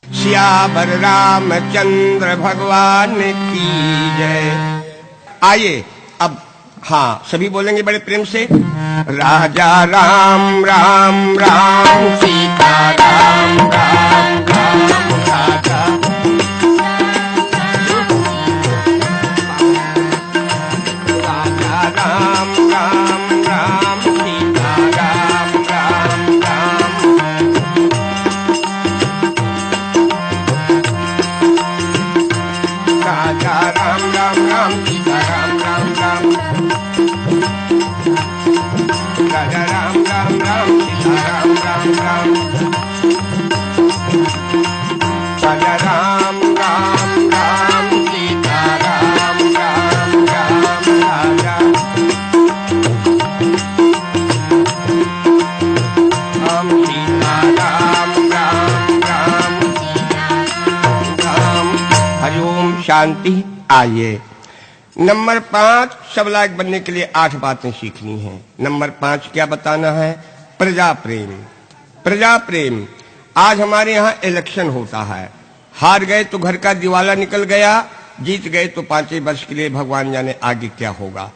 सियावर रामचंद्र भगवान की जय। आइए अब हाँ सभी बोलेंगे बड़े प्रेम से, राजा राम राम राम, सीता राम राम राम, राजा राम राम राम, सीता राम राम राम, राजा राम राम राम, सीता राम राम राम, राजा राम राम राम, सीता राम राम राम, राजा राम राम राम, सीता राम राम राम, राजा राम सीता राम राम राम राम। हरिओम शांति। आइए नंबर 5, सब लायक बनने के लिए 8 बातें सीखनी हैं। नंबर 5 क्या बताना है? प्रजा प्रेम। प्रजा प्रेम। आज हमारे यहाँ इलेक्शन होता है, हार गए तो घर का दिवाला निकल गया, जीत गए तो 5 वर्ष के लिए भगवान जाने आगे क्या होगा।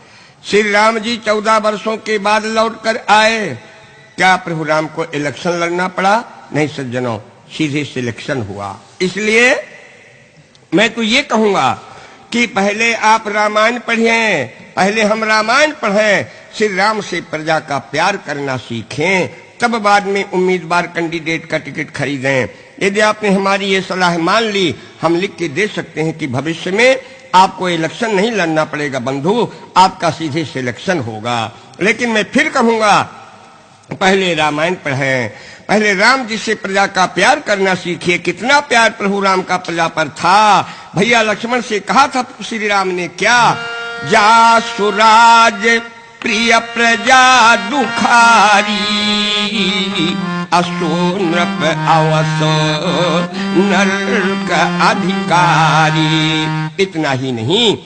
श्री राम जी 14 वर्षों के बाद लौट कर आए, क्या प्रभु राम को इलेक्शन लड़ना पड़ा? नहीं सज्जनों, सीधे सिलेक्शन हुआ। इसलिए मैं तो ये कहूंगा कि पहले आप रामायण पढ़िए, पहले हम रामायण पढ़ें, श्री राम से प्रजा का प्यार करना सीखें, तब बाद में उम्मीदवार कैंडिडेट का टिकट खरीदें। यदि आपने हमारी ये सलाह मान ली, हम लिख के दे सकते हैं कि भविष्य में आपको इलेक्शन नहीं लड़ना पड़ेगा बंधु, आपका सीधे सिलेक्शन होगा। लेकिन मैं फिर कहूंगा पहले रामायण पढ़ें, पहले राम जी से प्रजा का प्यार करना सीखिए। कितना प्यार प्रभु राम का प्रजा पर था। भैया लक्ष्मण से कहा था श्री राम ने क्या? जा सुराज प्रिय प्रजा दुखारी, असो नृप अवसो नरक अधिकारी। इतना ही नहीं,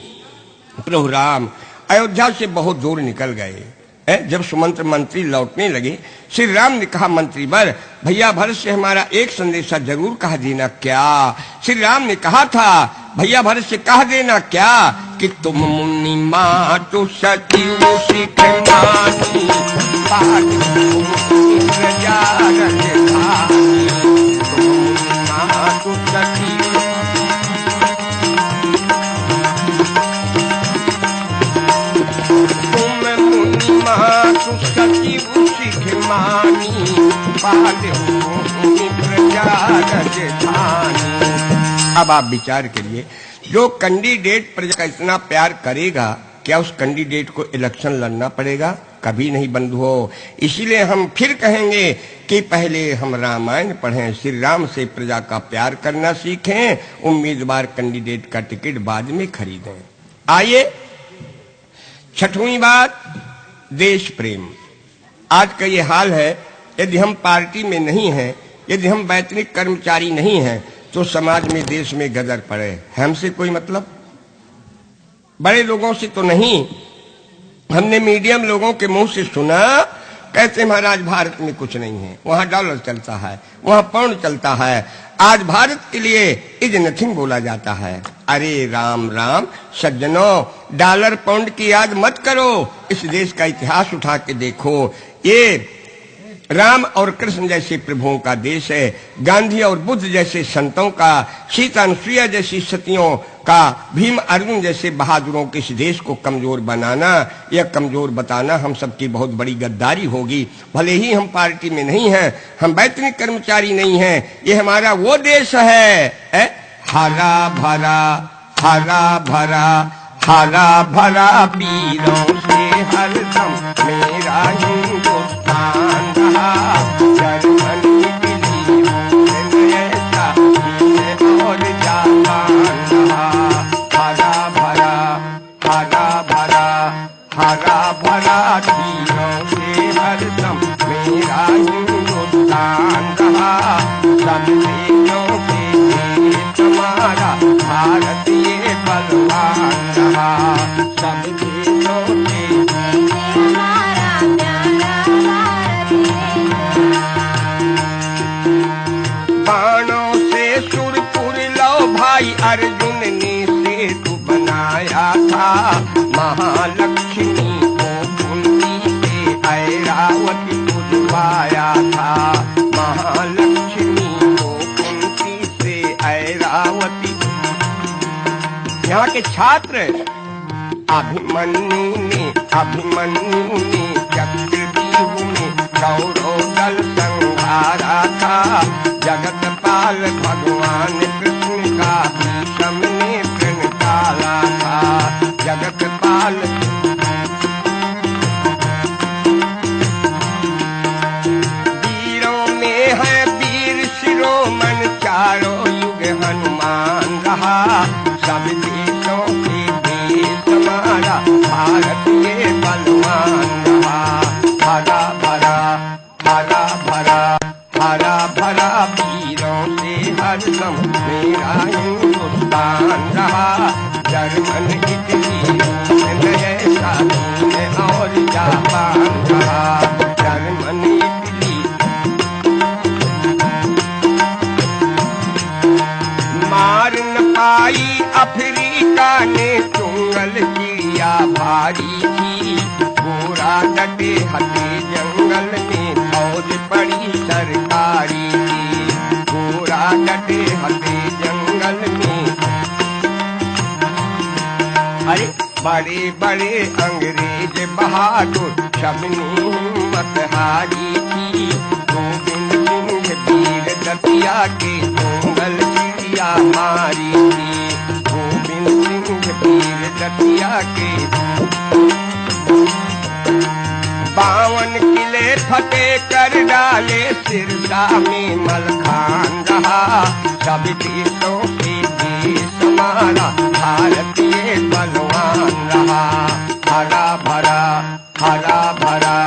प्रभु राम अयोध्या से बहुत दूर निकल गए। जब सुमंत्र मंत्री लौटने लगे, श्री राम ने कहा मंत्री वर, भैया भरत से हमारा एक संदेशा जरूर कह देना। क्या? श्री राम ने कहा था भैया भरत से कह देना क्या कि तुम मुनि मातु सचिव सिख मानी, प्रजा रजधानी, तुम मातु सचिव सचिव सिख मानी, प्रजा रजधानी। अब आप विचार करिए, जो कैंडिडेट प्रजा का इतना प्यार करेगा, क्या उस कैंडिडेट को इलेक्शन लड़ना पड़ेगा? कभी नहीं बंधुओं। इसीलिए हम फिर कहेंगे कि पहले हम रामायण पढ़ें, श्री राम से प्रजा का प्यार करना सीखें, उम्मीदवार कैंडिडेट का टिकट बाद में खरीदें। आइए 6वीं बात, देश प्रेम। आज का ये हाल है, यदि हम पार्टी में नहीं हैं, यदि हम वैतनिक कर्मचारी नहीं हैं, तो समाज में देश में गदर पड़े। हमसे कोई मतलब? बड़े लोगों से तो नहीं, हमने मीडियम लोगों के मुंह से सुना, कहते महाराज भारत में कुछ नहीं है, वहां डॉलर चलता है, वहां पाउंड चलता है, आज भारत के लिए इज नथिंग बोला जाता है। अरे राम राम सज्जनों, डॉलर पाउंड की याद मत करो, इस देश का इतिहास उठा के देखो। ये राम और कृष्ण जैसे प्रभुओं का देश है, गांधी और बुद्ध जैसे संतों का, सीता अनुसुईया जैसी सतियों का, भीम अर्जुन जैसे बहादुरों के इस देश को कमजोर बनाना या कमजोर बताना हम सबकी बहुत बड़ी गद्दारी होगी। भले ही हम पार्टी में नहीं हैं, हम वैतनिक कर्मचारी नहीं हैं, ये हमारा वो देश है, हरा भरा हरा भरा हरा भरा वीरों से हरदम मेरा हिंदुस्तान रहा। जर्मनी दिल्ली ऐसा और जापान रहा। हरा भरा हरा भरा हरा भरा वीरों से हरदम मेरा हिंदुस्तान रहा। सब देशों के तुम्हारा भारतीय बलवान रहा। सब देशों के हमारा प्यारा भारतीय। बाणों से भाई अर्जुन ने सेतु बनाया था, महालक्ष्मी को कुंती से ऐरावती पुजवाया था, महालक्ष्मी को कुंती से ऐरावती। यहाँ के छात्र अभिमन्यु ने चक्रव्यूह में कौरव दल संहारा था, जगतपाल भगवान कृष्ण का भीषम ने प्रण टाला था, जगतपाल। वीरों में है वीर शिरोमणि, चारों युग हनुमान रहा, सब देशों के देश हमारा भारत ये बलवान रहा। हरा भरा हरा भरा हरा भरा वीरों से हरदम मेरा हिंदुस्तान रहा, जर्मन इटली जैसा और जापान रहा, जर्मन इटली। मार न पाई अफ्रीका ने चुंगल चिड़िया भारी थी, गोरा डटे हटे जंगल में फौज पड़ी सरकारी थी, गोरा डटे हटे जंगल में। अरे बड़े बड़े अंग्रेज बहादुर सबने हिम्मत हारी थी, गोविंद सिंह वीर दतिया के चुंगल चिड़िया मारी थी, गोविंद सिंह वीर दतिया के। 52 किले फतेह कर डाले, सिरसा में मलखान रहा, सब देशों के देश हमारा भारतीय बलवान रहा। हरा भरा हरा भरा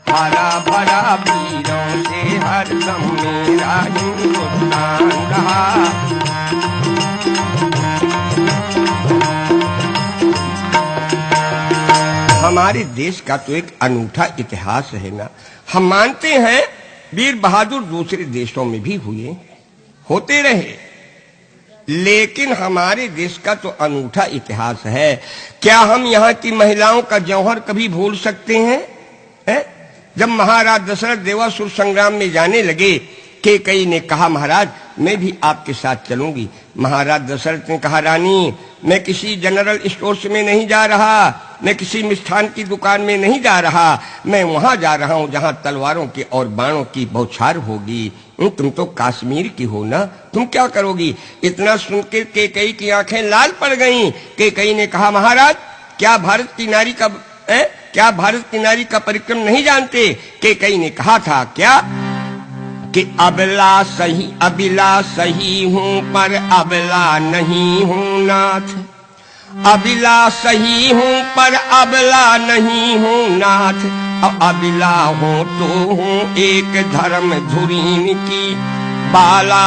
हरा भरा वीरों से हरदम मेरा हिंदुस्तान रहा। हमारे देश का तो एक अनूठा इतिहास है ना। हम मानते हैं वीर बहादुर दूसरे देशों में भी हुए, होते रहे, लेकिन हमारे देश का तो अनूठा इतिहास है। क्या हम यहाँ की महिलाओं का जौहर कभी भूल सकते हैं? जब महाराज दशरथ देवासुर संग्राम में जाने लगे, कैकेयी ने कहा महाराज मैं भी आपके साथ चलूंगी। महाराज दशरथ ने कहा रानी मैं किसी जनरल स्टोर में नहीं जा रहा, मैं किसी मिष्ठान की दुकान में नहीं जा रहा, मैं वहां जा रहा हूं जहां तलवारों की और बाणों की बौछार होगी। तुम तो कश्मीर की हो ना, तुम क्या करोगी? इतना सुनकर कैकेयी की आंखें लाल पड़ गईं। कैकेयी ने कहा महाराज क्या भारत की नारी का परिक्रम नहीं जानते? कैकेयी ने कहा था क्या कि अबला सही हूँ पर अबला नहीं हूँ नाथ, अबला सही हूँ पर अबला नहीं हूँ नाथ, अबला हूँ तो हूँ एक धर्म धुरीन की, बाला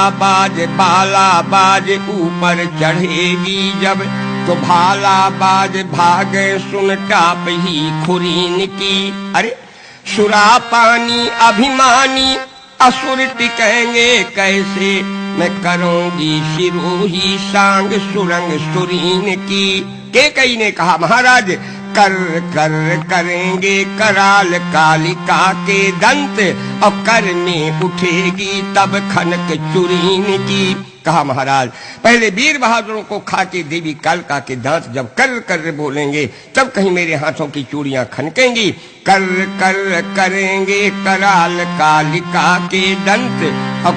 बाज ऊपर चढ़ेगी जब, तो भाला बाज भागे सुन टाप ही खुरीन की। अरे सुरा पानी अभिमानी असुर टिकेंगे कैसे, मैं करूंगी शिरोही सांग सुरंग सुरीन की। कैकेयी ने कहा महाराज करेंगे कराल कालिका के दंत, और कर में उठेगी तब खनक चुरीन की। कहा महाराज पहले वीर बहादुरों को खा के देवी कालिका के दांत जब कर बोलेंगे तब कहीं मेरे हाथों की चूड़ियां खनकेंगी। करेंगे कराल कालिका के दंत, और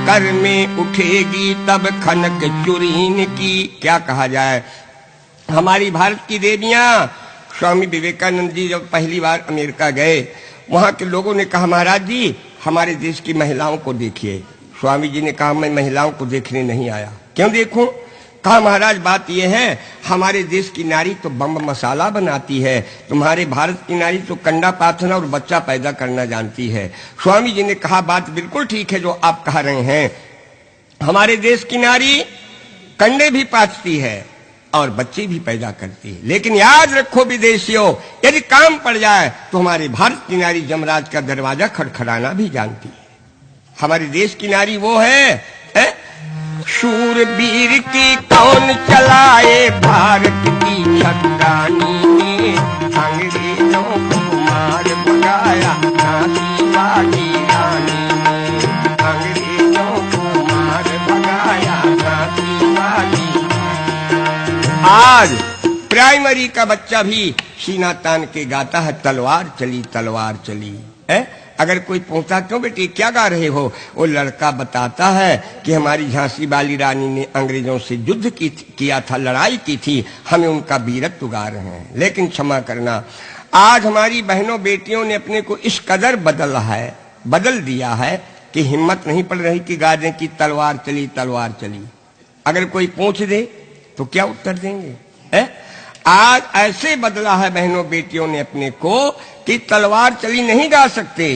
कर में उठेगी तब खनक चुरीन की। क्या कहा जाए, हमारी भारत की देवियां। स्वामी विवेकानंद जी जब पहली बार अमेरिका गए, वहां के लोगों ने कहा महाराज जी हमारे देश की महिलाओं को देखिए। स्वामी जी ने कहा मैं महिलाओं को देखने नहीं आया। क्यों देखूं? कहा महाराज बात यह है हमारे देश की नारी तो बम मसाला बनाती है, तुम्हारे भारत की नारी तो कंडा पाथना और बच्चा पैदा करना जानती है। स्वामी जी ने कहा बात बिल्कुल ठीक है जो आप कह रहे हैं, हमारे देश की नारी कंडे भी पाथती है और बच्चे भी पैदा करती है, लेकिन याद रखो विदेशियों यदि काम पड़ जाए तो हमारे भारत की नारी जमराज का दरवाजा खड़खड़ाना भी जानती है। हमारे देश की नारी वो है शूर सुरवीर की कौन चलाए भारत की छत्रानी में, अंग्रेजों को मार भगाया झांसी वाली रानी में, अंग्रेजों को मार भगाया झांसी वाली। आज प्राइमरी का बच्चा भी सीना तान के गाता है तलवार चली तलवार चली है। अगर कोई पूछता क्यों बेटी क्या गा रहे हो, वो लड़का बताता है कि हमारी झांसी वाली रानी ने अंग्रेजों से युद्ध किया था, लड़ाई की थी, हमें उनका वीरत्व गा रहे हैं। लेकिन क्षमा करना, आज हमारी बहनों बेटियों ने अपने को इस कदर बदल दिया है कि हिम्मत नहीं पड़ रही कि गा दें कि तलवार चली तलवार चली। अगर कोई पूछ दे तो क्या उत्तर देंगे है? आज ऐसे बदला है बहनों बेटियों ने अपने को कि तलवार चली नहीं गा सकते।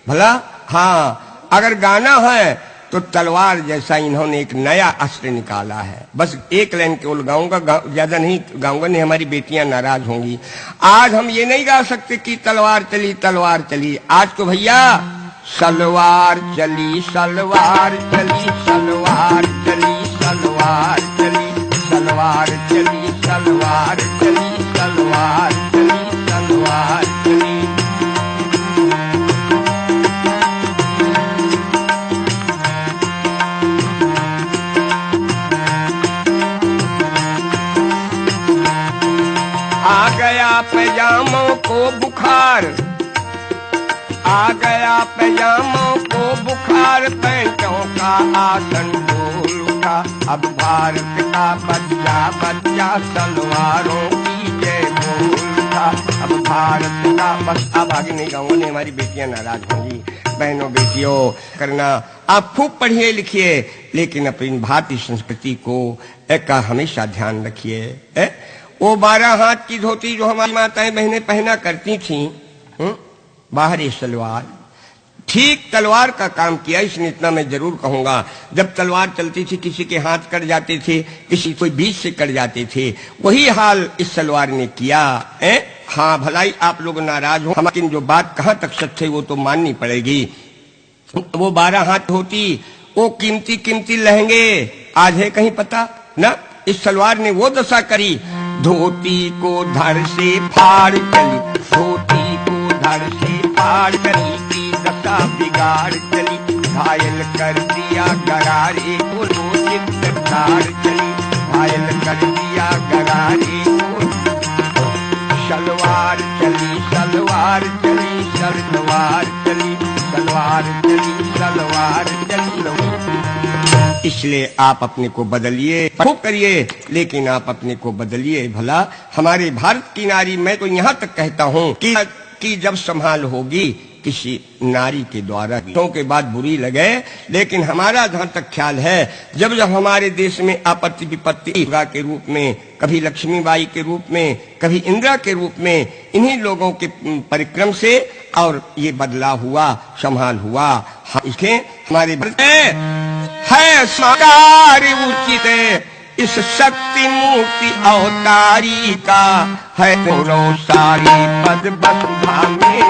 भला हाँ, अगर गाना है तो तलवार जैसा इन्होंने एक नया अस्त्र निकाला है। बस एक लाइन केवल गाऊंगा, ज्यादा नहीं गाऊंगा, नहीं हमारी बेटियां नाराज होंगी। आज हम ये नहीं गा सकते कि तलवार चली तलवार चली। आज तो भैया सलवार चली सलवार चली सलवार चली सलवार चली सलवार चली सलवार चली सलवार चली सलवार चली। आ गया पैजामों को बुखार, आ गया पैजामों को बुखार, पैंटों का आसन डोल उठा। अब भारत का बच्चा बच्चा सलवारों की जय बोल उठा। अब भारत का बस अब आगे नहीं गाऊंगा, नहीं हमारी बेटियां नाराज होंगी। बहनों बेटियों करना, आप खूब पढ़िए लिखिए, लेकिन अपनी भारतीय संस्कृति को एक हमेशा ध्यान रखिए। वो 12 हाथ की धोती जो हमारी माताएं बहनें पहना करती थीं, बाहरी सलवार ठीक तलवार का काम किया। इसलिए इतना मैं जरूर कहूंगा, जब तलवार चलती थी किसी के हाथ कट जाते थे, किसी कोई बीच से कट जाते थे, वही हाल इस सलवार ने किया। हाँ भलाई आप लोग नाराज हो, लेकिन जो बात कहाँ तक सच है वो तो माननी पड़ेगी। वो 12 हाथ होती, वो कीमती कीमती लहंगे आज है कहीं पता ना। इस सलवार ने वो दशा करी, धोती को धड़ से फाड़ चली, धोती को धड़ से फाड़ चली की दशा बिगाड़ चली। घायल कर दिया गरारे को लोचित ताड़ चली, घायल कर दिया गरारे को। सलवार चली सलवार चली सलवार चली सलवार चली सलवार चली। इसलिए आप अपने को बदलिए, खूब करिए, लेकिन आप अपने को बदलिए। भला हमारे भारत की नारी, मैं तो यहाँ तक कहता हूँ कि जब संभाल होगी किसी नारी के द्वारा तो के बाद बुरी लगे, लेकिन हमारा जहाँ तक ख्याल है, जब जब हमारे देश में आपत्ति विपत्ति के रूप में, कभी लक्ष्मीबाई के रूप में, कभी इंदिरा के रूप में, इन्हीं लोगों के परिक्रम से और ये बदलाव हुआ, संभाल हुआ। इसके हमारे है साकार उचित इस शक्ति मूर्ति अवतारी का, है दोनों सारी पद बंधा में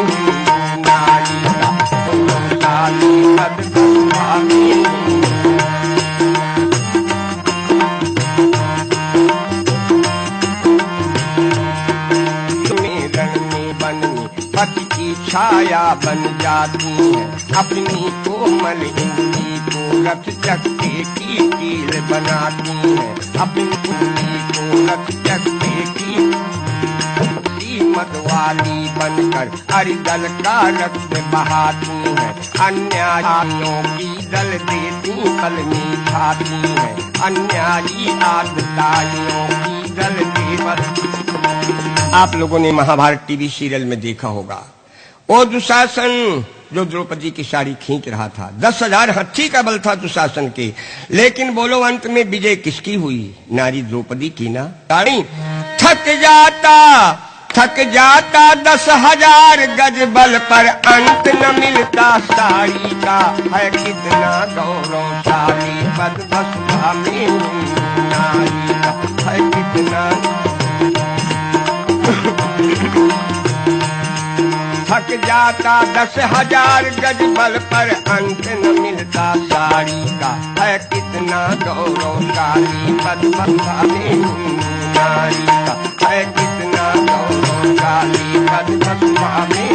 नारी का, दोनों सारी पद बंधा में। रण में बननी पति की छाया बन जाती है, अपनी कोमल इंद्री को रथ चक्के की कील बनाती है, अपनी इंद्री को रथ चक्के की मत वाली बनकर हरिदल का रक्त बहाती है, अन्यायियों की दल देती कलमी खाती है, अन्यायी आदताइयों की दल देवत। आप लोगों ने महाभारत टीवी सीरियल में देखा होगा, वो दुशासन जो द्रौपदी की साड़ी खींच रहा था, 10,000 हाथी का बल था दुशासन के, लेकिन बोलो अंत में विजय किसकी हुई? नारी द्रौपदी की ना। साड़ी थक जाता 10,000 गज बल पर, अंत न मिलता साड़ी का, है कितना गौरवशाली पद बसुधा में नारी का, है कितना। थक जाता 10,000 गज बल पर, अंत न मिलता साड़ी का, है कितना गौरवशाली पद बंधावे नारी का है कितना गौरवशाली पद बंधावे।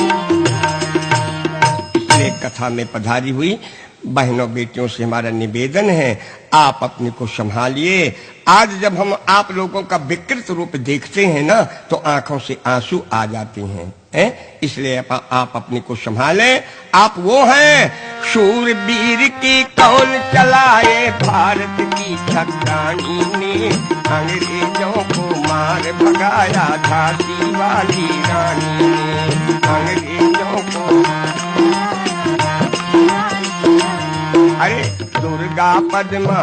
इसलिए कथा में पधारी हुई बहनों बेटियों से हमारा निवेदन है, आप अपने को संभालिए। आज जब हम आप लोगों का विकृत रूप देखते हैं ना, तो आंखों से आंसू आ जाते हैं, इसलिए आप अपने को संभालें। आप वो हैं शूरवीर की कौन चलाए भारत की ठकानी ने, अंग्रेजों को मार भगाया झांसी वाली रानी ने, अंग्रेजों को। अरे दुर्गा पद्मा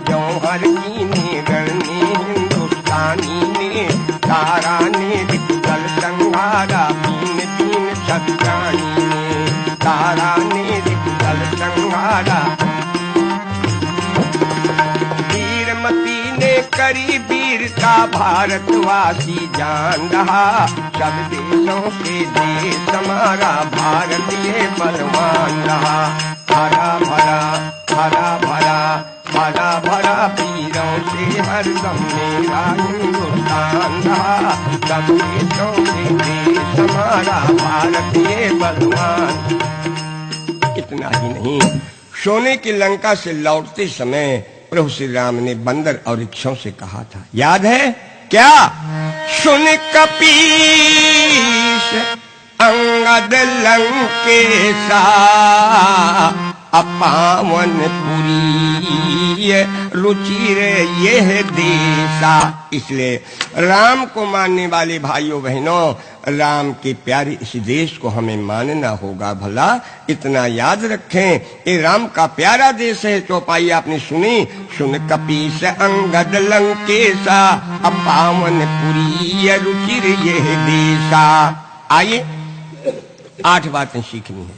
जौहर की ने गणनी हिंदुस्तानी ने, तारा ने दिग्गल संहारा बीन बीन छत्राणी ने, तारा ने दिग्गल संहारा। वीरमती ने करी वीरता भारतवासी जान रहा, सब देशों से देश हमारा भारतीय बलवान रहा। हरा भरा वीरों से हरदम मेरा हिंदुस्तान रहा, सब देशों से देश हमारा भारतीय बलवान। इतना ही नहीं, सोने की लंका से लौटते समय प्रभु श्री राम ने बंदर और रिक्षों से कहा था, याद है क्या? सुन कपीस अंगद लंकेसा, अपावन पुरी रुचिर यह देशा। इसलिए राम को मानने वाले भाइयों बहनों, राम के प्यारे इस देश को हमें मानना होगा। भला इतना याद रखें, ये राम का प्यारा देश है। चौपाई आपने सुनी, सुन कपीस अंगद लंकेसा, अपावन पुरी रुचिर यह देशा। आइए 8 बातें सीखनी है।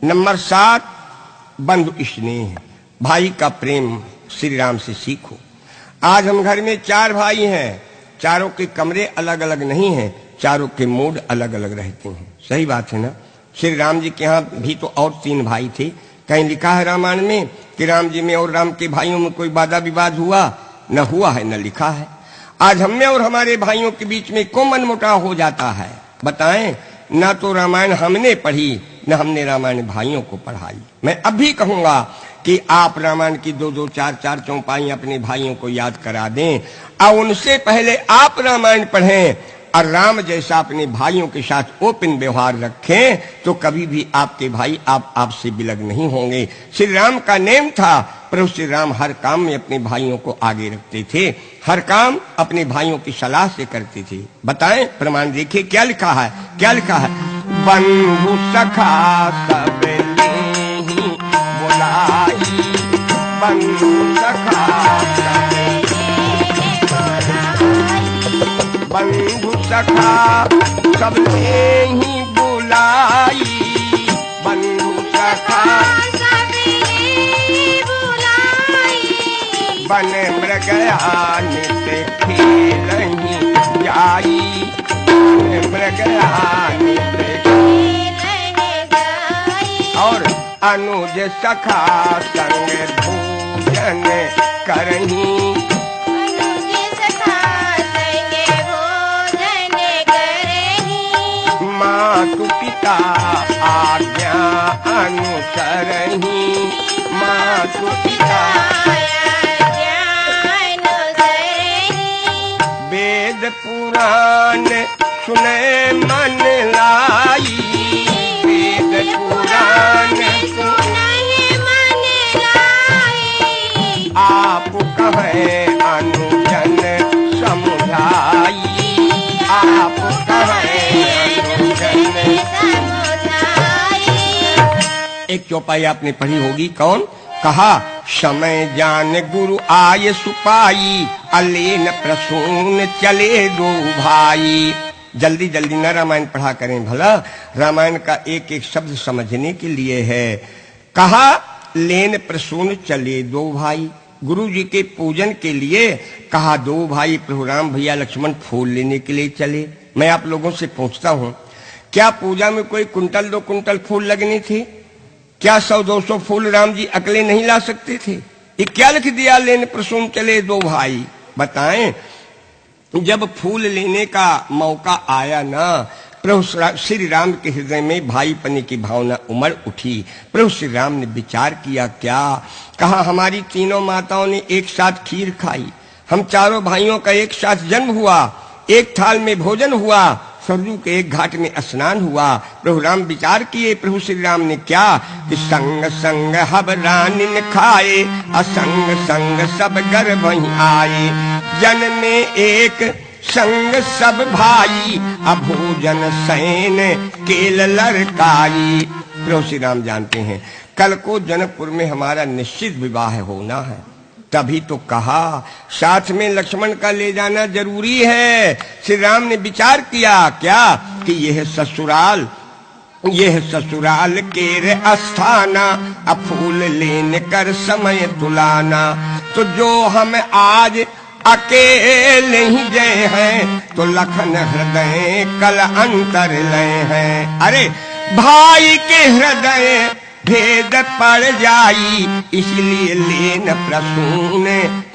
नंबर 7, बंधु स्नेह, भाई का प्रेम श्री राम से सीखो। आज हम घर में 4 भाई हैं, चारों के कमरे अलग अलग नहीं हैं, चारों के मूड अलग अलग रहते हैं। सही बात है ना? श्री राम जी के यहाँ भी तो और 3 भाई थे। कहीं लिखा है रामायण में कि राम जी में और राम के भाइयों में कोई वादा विवाद हुआ? न हुआ है, न लिखा है। आज हमें और हमारे भाइयों के बीच में क्यों मनमुटाव हो जाता है? बताएं। ना तो रामायण हमने पढ़ी, न हमने रामायण भाइयों को पढ़ाई। मैं अभी कहूंगा कि आप रामायण की 2-2, 4-4 चौपाई अपने भाइयों को याद करा दें, और उनसे पहले आप रामायण पढ़ें और राम जैसा अपने भाइयों के साथ ओपन व्यवहार रखें, तो कभी भी आपके भाई आपसे बिलग नहीं होंगे। श्री राम का नेम था, प्रभु श्री राम हर काम में अपने भाइयों को आगे रखते थे, हर काम अपने भाइयों की सलाह से करते थे। बताएं, प्रमाण देखिए क्या लिखा है, क्या लिखा है? बंधु सखा सब ही बुलाई, बंधु सखा बंधु सखा सबने ही बुलाई, बंधु सखा बन मृगया नित्य खेलहि जाई, बन मृगया नित्य और अनुज सखा संग भोजन करही, मातु पिता आज्ञा अनुसरही, मातु पिता वेद पुराण सुने मन लाई, वेद पुराण सुने मन लाई, आप कहे अनुजन समुझाई, आप कहे अनुजन समुझाई। एक चौपाई आपने पढ़ी होगी, कौन? कहा, समय जान गुरु आय सुपाई, अलेन प्रसून चले 2 भाई। जल्दी जल्दी न रामायण पढ़ा करें भला, रामायण का एक एक शब्द समझने के लिए है। कहा, लेन प्रसून चले 2 भाई, गुरु जी के पूजन के लिए। कहा, 2 भाई प्रभु राम भैया लक्ष्मण फूल लेने के लिए चले। मैं आप लोगों से पूछता हूँ, क्या पूजा में कोई 1-2 कुंटल फूल लगनी थी? क्या 100-200 फूल राम जी अकेले नहीं ला सकते थे? ये क्या लिख दिया, लेने प्रसून चले दो भाई। बताएं, जब फूल लेने का मौका आया ना, प्रभु श्री राम के हृदय में भाईपने की भावना उमड़ उठी। प्रभु श्री राम ने विचार किया, क्या कहा, हमारी तीनों माताओं ने एक साथ खीर खाई, हम चारों भाइयों का एक साथ जन्म हुआ, एक थाल में भोजन हुआ, सरयू के एक घाट में स्नान हुआ। प्रभु राम विचार किए। प्रभु श्री राम ने क्या कि संग संग हब रानिन खाए, असंग संग सब घर वहीं आए, जन में एक संग सब भाई, अभोजन सैन केल लड़काई। प्रभु श्री राम जानते हैं कल को जनकपुर में हमारा निश्चित विवाह होना है, तभी तो कहा साथ में लक्ष्मण का ले जाना जरूरी है। श्री राम ने विचार किया क्या कि यह ससुराल के अस्थाना, अफूल लेने कर समय तुलाना, तो जो हम आज अकेले ही गए हैं, तो लखन हृदय कल अंतर लय हैं। अरे भाई के हृदय भेद पड़ जाई, इसलिए लेन प्रसून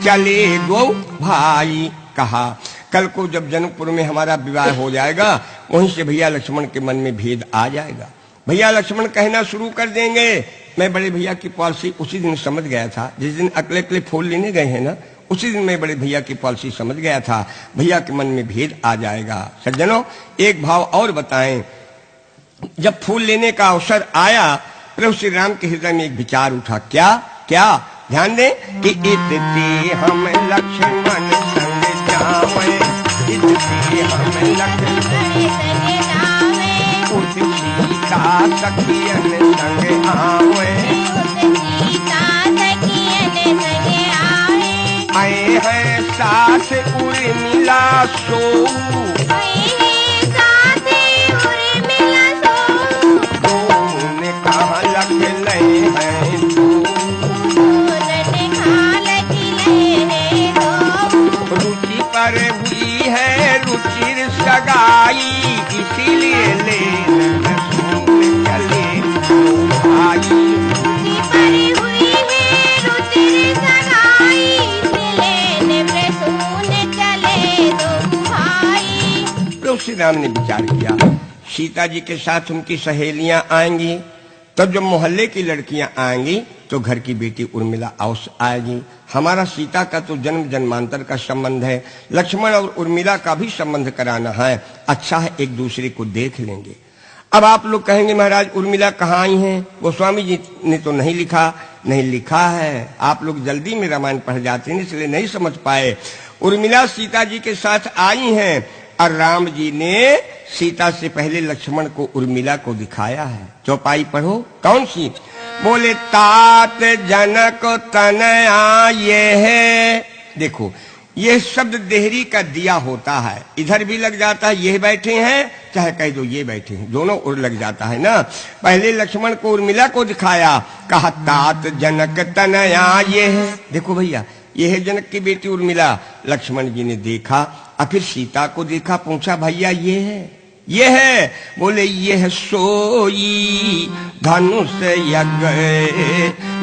चले दो भाई। कहा कल को जब जनकपुर में हमारा विवाह हो जाएगा, वहीं से भैया लक्ष्मण के मन में भेद आ जाएगा। भैया लक्ष्मण कहना शुरू कर देंगे, मैं बड़े भैया की पॉलिसी उसी दिन समझ गया था, जिस दिन अकेले अकेले फूल लेने गए हैं ना, उसी दिन मैं बड़े भैया की पॉलिसी समझ गया था। भैया के मन में भेद आ जाएगा। सज्जनों, एक भाव और बताएं, जब फूल लेने का अवसर आया, प्रभु श्री राम के हृदय में एक विचार उठा। क्या क्या ध्यान दें कि इतने हम लक्ष्मण संग जावे, इतने हम लक्ष्मण संग जावे, उस सीता सखियन संग आवे, उस सीता सखियन संग आवे, आए हैं साथ उर्मिला सो, सगाई, इसीलिए ले चले भाई, परी हुई है रुचिर सगाई, लेने प्रसून चले दो भाई। प्रभु श्री राम ने विचार किया, सीता जी के साथ उनकी सहेलियां आएंगी, तब जब मोहल्ले की लड़कियां आएंगी तो घर की बेटी उर्मिला अवश्य आएगी। हमारा सीता का तो जन्म जन्मांतर का संबंध है, लक्ष्मण और उर्मिला का भी संबंध कराना है। अच्छा है, एक दूसरे को देख लेंगे। अब आप लोग कहेंगे महाराज उर्मिला कहाँ आई हैं? गोस्वामी जी ने तो नहीं लिखा है। आप लोग जल्दी में रामायण पढ़ जाते हैं, इसलिए नहीं समझ पाए। उर्मिला सीता जी के साथ आई हैं और राम जी ने सीता से पहले लक्ष्मण को उर्मिला को दिखाया है। चौपाई पढ़ो, कौन सी? बोले तात जनक तनया ये है। देखो, ये शब्द देहरी का दिया होता है, इधर भी लग जाता है, ये बैठे हैं, चाहे कह दो ये बैठे हैं, दोनों ओर लग जाता है ना। पहले लक्ष्मण को उर्मिला को दिखाया, कहा तात जनक तनया ये है। देखो भैया, ये है जनक की बेटी उर्मिला। लक्ष्मण जी ने देखा और फिर सीता को देखा, पूछा भैया ये है? बोले ये है सोई धनुष यज्ञ,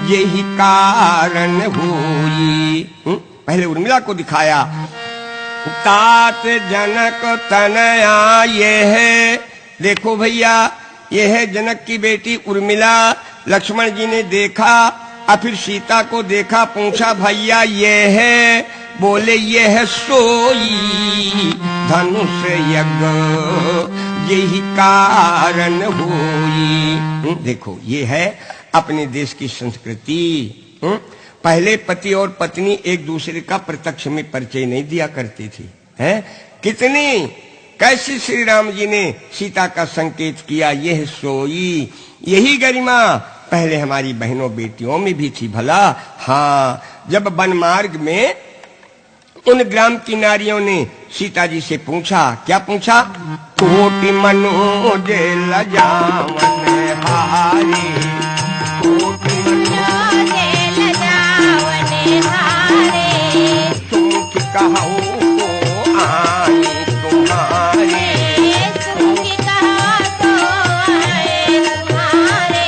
यही कारण हुई। पहले उर्मिला को दिखाया, तात जनक तनया ये है। देखो भैया, ये है जनक की बेटी उर्मिला। लक्ष्मण जी ने देखा और फिर सीता को देखा, पूछा भैया ये है? बोले ये है सोई धनुष यज्ञ, यही कारण हुई। देखो, ये है अपने देश की संस्कृति। पहले पति और पत्नी एक दूसरे का प्रत्यक्ष में परिचय नहीं दिया करती थी, हैं? कितनी कैसे श्री राम जी ने सीता का संकेत किया, यह सोई, यही गरिमा पहले हमारी बहनों बेटियों में भी थी भला। हाँ, जब वन मार्ग में उन ग्राम की नारियों ने सीता जी से पूछा, क्या पूछा? कोटि मनोज लजावन हारी, कोटि मनोज लजावन हारे, सुख कहो को आई तुम्हारे, सुख कहो तो आए तुम्हारे,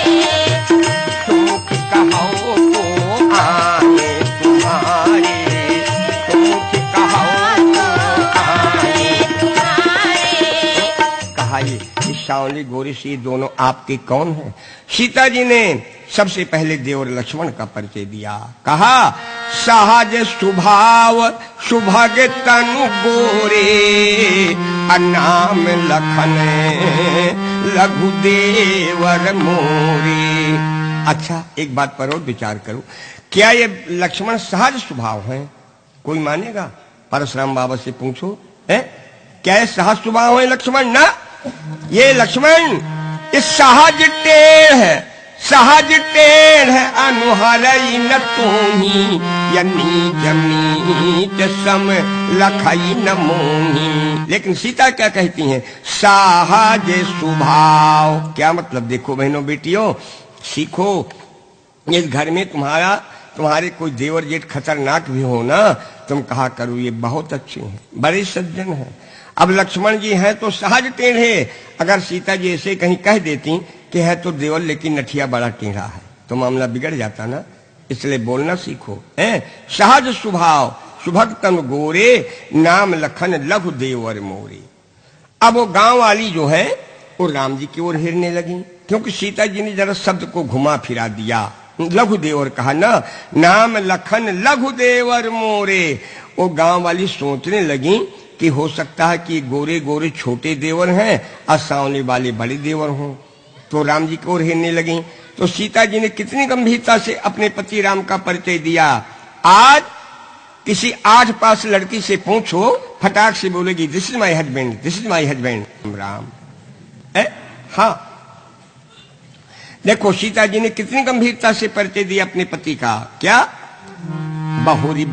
सांवली गोरी सी दोनों आपके कौन हैं? सीता जी ने सबसे पहले देवर लक्ष्मण का परिचय दिया। कहा सहज स्वभाव सुभग तनु गोरे, नाम लखन लघु देवर मोरे। अच्छा, एक बात पर और विचार करो, क्या ये लक्ष्मण सहज स्वभाव है? कोई मानेगा? परशुराम बाबा से पूछो, है क्या ये सहज स्वभाव है लक्ष्मण? ना, ये लक्ष्मण इस सहज टेढ़ है, सहज टेढ़ है अनुहरई न तोही, यनी जमीत सम लखई न मोही। लेकिन सीता क्या कहती हैं? सहज स्वभाव। क्या मतलब? देखो बहनों बेटियों, सीखो। इस घर में तुम्हारे कोई देवर जेठ खतरनाक भी हो ना, तुम कहा करो ये बहुत अच्छे हैं, बड़े सज्जन हैं। अब लक्ष्मण जी हैं तो सहज टेढ़े, अगर सीता जी ऐसे कहीं कह देती कि है तो देवर लेकिन नठिया बड़ा टेढ़ा है, तो मामला बिगड़ जाता ना। इसलिए बोलना सीखो। सहज स्वभाव सुभग तन गोरे, नाम लखन लघु देवर मोरे। अब वो गांव वाली जो है वो राम जी की ओर हेरने लगी, क्योंकि सीता जी ने जरा शब्द को घुमा फिरा दिया। लघु देवर कहा ना, नाम लखन लघु देवर मोरे। वो गांव वाली सोचने लगी कि हो सकता है कि गोरे गोरे छोटे देवर हैं और सांवले वाले बड़े देवर हों, तो राम जी की ओर हेरने लगी। तो सीता जी ने कितनी गंभीरता से अपने पति राम का परिचय दिया। आज किसी 8 पास लड़की से पूछो, फटाक से बोलेगी this is my husband, this is my husband Ram. हाँ, देखो सीता जी ने कितनी गंभीरता से परिचय दिया अपने पति का। क्या? बहुरी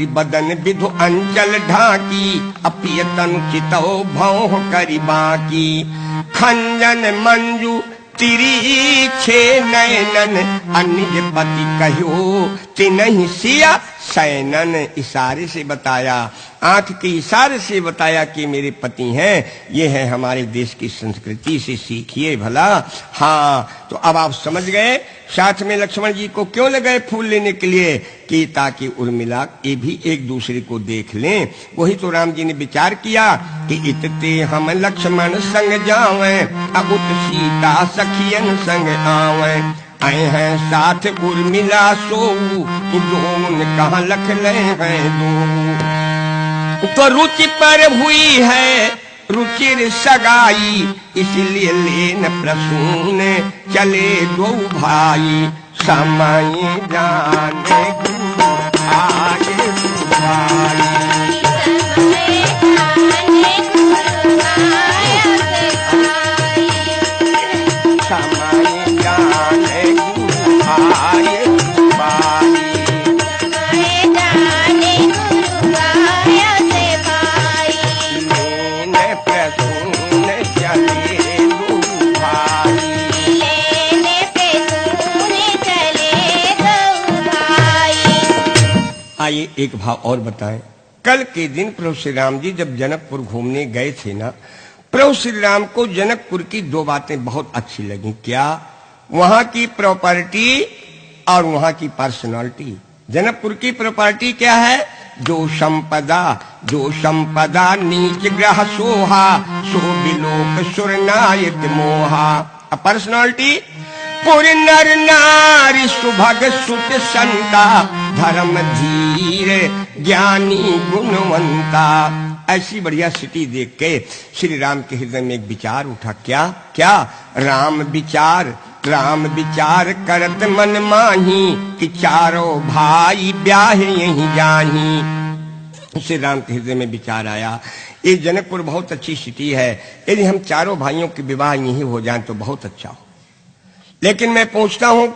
बदन विधु अंचल ढाकी, अपियतन चितो भौह करी बाकी, खंजन मंजू तिरीछे नयनन, अनिज पति कहो तिनहि सिया सैनन। इशारे से बताया, आंख के इशारे से बताया कि मेरे पति हैं, ये है हमारे देश की संस्कृति से सीखिए भला। हाँ, तो अब आप समझ गए साथ में लक्ष्मण जी को क्यों ले गए फूल लेने के लिए, कि ताकि उर्मिला ये भी एक दूसरे को देख लें। वही तो राम जी ने विचार किया कि इतते हम लक्ष्मण संग जावें, अबुत सीता सखियन संग आवें, आए हैं साथ उर्मिला सोऊ, दोन कहाँ लख ले हैं दो। तो रुचि पर हुई है रुचिर सगाई, इसलिए लेन प्रसून चले दो भाई, समय जाने आगे भाई। आइए एक भाव और बताएं। कल के दिन प्रभु श्री राम जी जब जनकपुर घूमने गए थे ना, प्रभु श्री राम को जनकपुर की 2 बातें बहुत अच्छी लगी। क्या? वहां की प्रॉपर्टी और वहां की पर्सनालिटी। जनकपुर की प्रॉपर्टी क्या है? जो संपदा नीच ग्रह सोहा, सो बिलोक सुर नायक मोहा। पर्सनालिटी पुर नर नारी सुभग सुत संता, धर्म धीर ज्ञानी गुणवंता। ऐसी बढ़िया सिटी देख के श्री राम के हृदय में एक विचार उठा। क्या? क्या? राम विचार करत मन माही, कि चारों भाई ब्याह यहीं जाही। श्री राम के हृदय में विचार आया, ये जनकपुर बहुत अच्छी सिटी है, यदि हम चारों भाइयों के विवाह यहीं हो जाएं तो बहुत अच्छा हो। लेकिन मैं पूछता हूं,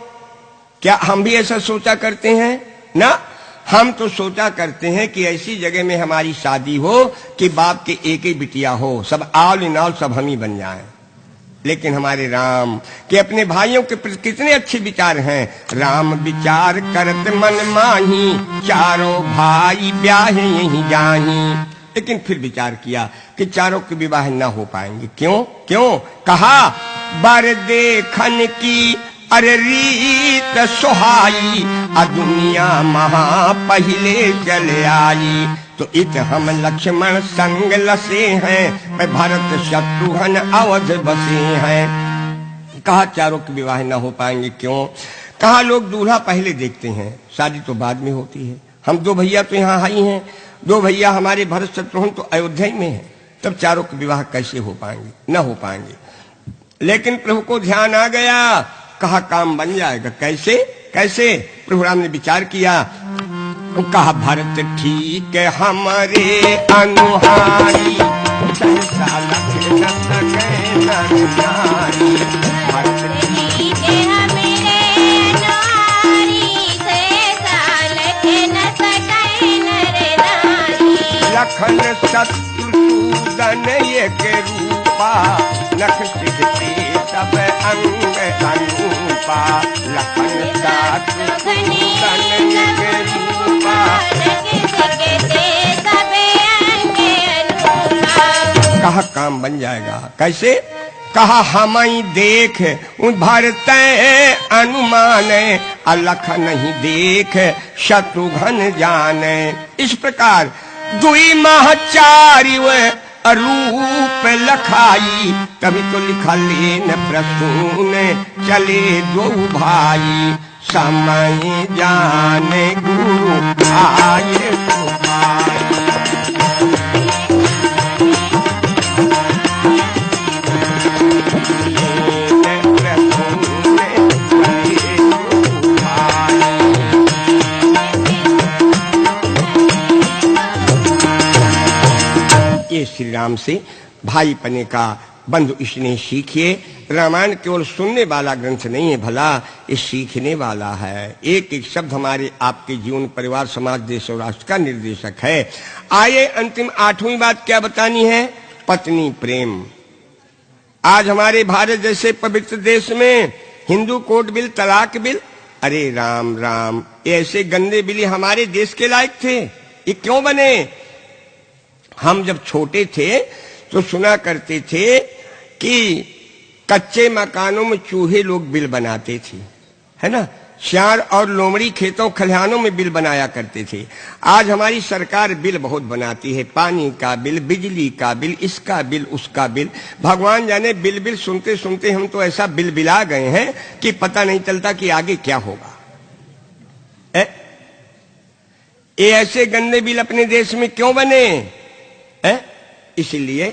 क्या हम भी ऐसा सोचा करते हैं? ना, हम तो सोचा करते हैं कि ऐसी जगह में हमारी शादी हो कि बाप के एक ही बिटिया हो, सब ऑल इन ऑल सब हम ही बन जाएं। लेकिन हमारे राम के अपने भाइयों के प्रति कितने अच्छे विचार हैं। राम विचार करत मन माही, चारों भाई ब्याह यहीं जाही। लेकिन फिर विचार किया कि चारों के विवाह न हो पाएंगे। क्यों? कहा बर देखन की अरे रीत सुहाई आ दुनिया महा पहले चले आई। तो इत हम लक्ष्मण संग लसे हैं, मैं भरत शत्रुघ्न अवध बसे हैं। कहा चारों के विवाह न हो पाएंगे, क्यों? कहा लोग दूल्हा पहले देखते हैं, शादी तो बाद में होती है। हम दो भैया तो यहाँ आई हैं, दो भैया हमारे भरत शत्रुघ्न तो अयोध्या में हैं, तब चारों के विवाह कैसे हो पाएंगे? न हो पाएंगे। लेकिन प्रभु को ध्यान आ गया, कहा काम बन जाएगा। कैसे कैसे? प्रभु राम ने विचार किया, कहा भरत ठीक है हमारे अनुहारी, सहसा लख न सके नर नारी। भरत ठीक है हमारे अनुहारी, सहसा लख न सके नर नारी। लखन शत्रुसूदन एक रूपा, नख सिद्धि सब अंग अनूपा। लखन शत्रुसूदन एक रूपा, कहा काम बन जाएगा। कैसे? कहा हम ही देख भरत अनुमान, अलख नहीं देख शत्रुघ्न जाने। इस प्रकार दुई माह चारि रूप लखाई, तभी तो लिखा लेन प्रसून चले दो भाई। समय जाने गुरु आए भाई। ये श्री राम से भाई पने का बंधु स्नेह सीखिए। रामायण केवल सुनने वाला ग्रंथ नहीं है, भला ये सीखने वाला है। एक एक शब्द हमारे आपके जीवन, परिवार, समाज, देश और राष्ट्र का निर्देशक है। आइए अंतिम 8वीं बात क्या बतानी है? पत्नी प्रेम। आज हमारे भारत जैसे पवित्र देश में हिंदू कोर्ट बिल, तलाक बिल, अरे राम राम, ऐसे गंदे बिल हमारे देश के लायक थे? ये क्यों बने? हम जब छोटे थे तो सुना करते थे कि कच्चे मकानों में चूहे लोग बिल बनाते थे, है ना? श्यार और लोमड़ी खेतों खलिहानों में बिल बनाया करते थे। आज हमारी सरकार बिल बहुत बनाती है, पानी का बिल, बिजली का बिल, इसका बिल, उसका बिल। भगवान जाने, बिल बिल सुनते सुनते हम तो ऐसा बिल बिला गए हैं कि पता नहीं चलता कि आगे क्या होगा। ये ऐसे गंदे बिल अपने देश में क्यों बने? इसलिए